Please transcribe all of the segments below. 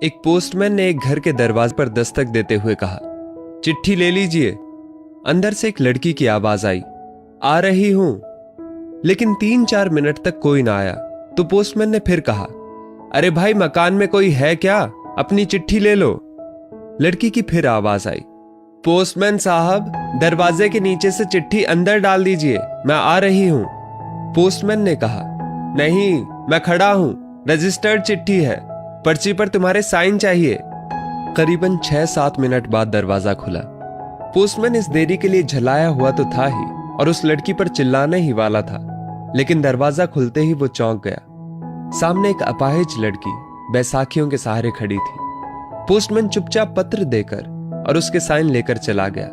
एक पोस्टमैन ने एक घर के दरवाजे पर दस्तक देते हुए कहा, चिट्ठी ले लीजिए। अंदर से एक लड़की की आवाज आई, आ रही हूं। लेकिन 3-4 मिनट तक कोई ना आया तो पोस्टमैन ने फिर कहा, अरे भाई, मकान में कोई है क्या? अपनी चिट्ठी ले लो। लड़की की फिर आवाज आई, पोस्टमैन साहब, दरवाजे के नीचे से चिट्ठी अंदर डाल दीजिए, मैं आ रही हूं। पोस्टमैन ने कहा, नहीं, मैं खड़ा हूं, रजिस्टर्ड चिट्ठी है, पर्ची पर तुम्हारे साइन चाहिए। करीबन 6-7 मिनट बाद दरवाजा खुला। पोस्टमैन इस देरी के लिए झलाया हुआ तो था ही और उस लड़की पर चिल्लाने ही वाला था, लेकिन दरवाजा खुलते ही वो चौंक गया। सामने एक अपाहिज लड़की बैसाखियों के सहारे खड़ी थी। पोस्टमैन चुपचाप पत्र देकर और उसके साइन लेकर चला गया।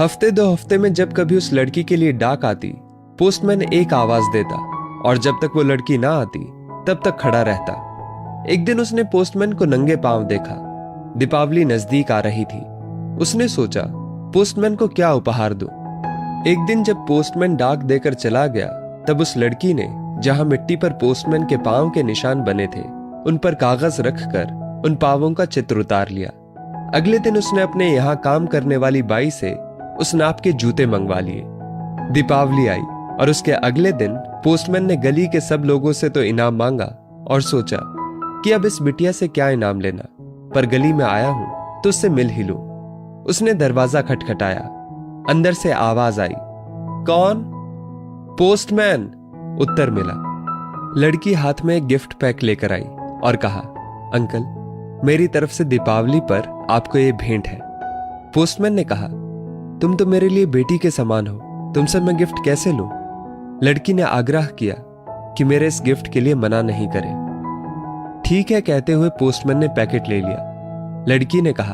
हफ्ते 2 हफ्ते में जब कभी उस लड़की के लिए डाक आती, पोस्टमैन एक आवाज देता और जब तक वो लड़की ना आती तब तक खड़ा रहता। एक दिन उसने पोस्टमैन को नंगे पांव देखा। दीपावली नजदीक आ रही थी। उसने सोचा, पोस्टमैन को क्या उपहार दूं। एक दिन जब पोस्टमैन डाक देकर चला गया, तब उस लड़की ने जहां मिट्टी पर पोस्टमैन के पांव के निशान बने थे, उन पर कागज रखकर उन पांवों का चित्र उतार लिया। अगले दिन उसने अपने यहां काम करने वाली बाई से उस नाप के जूते मंगवा लिए। दीपावली आई और उसके अगले दिन पोस्टमैन ने गली के सब लोगों से तो इनाम मांगा और सोचा कि अब इस बिटिया से क्या इनाम लेना, पर गली में आया हूं तो उससे मिल ही लूं। उसने दरवाजा खटखटाया। अंदर से आवाज आई, कौन? पोस्टमैन, उत्तर मिला। लड़की हाथ में एक गिफ्ट पैक लेकर आई और कहा, अंकल, मेरी तरफ से दीपावली पर आपको ये भेंट है। पोस्टमैन ने कहा, तुम तो मेरे लिए बेटी के समान हो, तुमसे मैं गिफ्ट कैसे लूं? लड़की ने आग्रह किया कि मेरे इस गिफ्ट के लिए मना नहीं करें। ठीक है कहते हुए पोस्टमैन ने पैकेट ले लिया। लड़की ने कहा,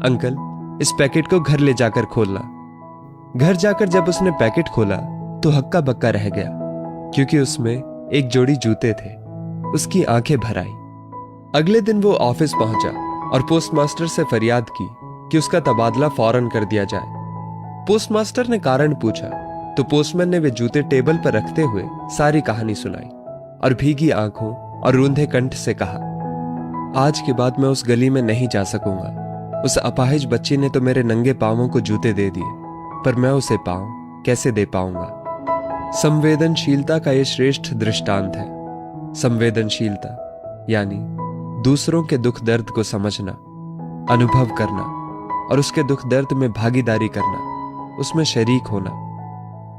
अंकल, इस पैकेट को घर ले जाकर खोलना। घर जाकर जब उसने पैकेट खोला तो हक्का बक्का रह गया, क्योंकि उसमें एक जोड़ी जूते थे। उसकी आंखें भर आई। अगले दिन वो ऑफिस पहुंचा और पोस्टमास्टर से फरियाद की कि उसका तबादला फौरन कर दिया जाए। पोस्टमास्टर ने कारण पूछा तो पोस्टमैन ने वे जूते टेबल पर रखते हुए सारी कहानी सुनाई और भीगी आंखों और रूंधे कंठ से कहा, आज के बाद मैं उस गली में नहीं जा सकूंगा। उस अपाहिज बच्ची ने तो मेरे नंगे पांवों को जूते दे दिए, पर मैं उसे पांव कैसे दे पाऊंगा। संवेदनशीलता का यह श्रेष्ठ दृष्टांत है। संवेदनशीलता यानी दूसरों के दुख दर्द को समझना, अनुभव करना और उसके दुख दर्द में भागीदारी करना, उसमें शरीक होना।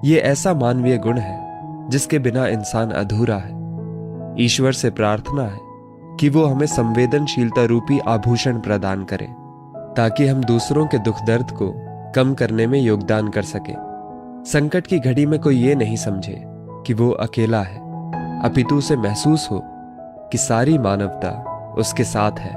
यह ऐसा मानवीय गुण है जिसके बिना इंसान अधूरा है। ईश्वर से प्रार्थना है कि वो हमें संवेदनशीलता रूपी आभूषण प्रदान करे, ताकि हम दूसरों के दुख दर्द को कम करने में योगदान कर सके। संकट की घड़ी में कोई ये नहीं समझे कि वो अकेला है, अपितु उसे महसूस हो कि सारी मानवता उसके साथ है।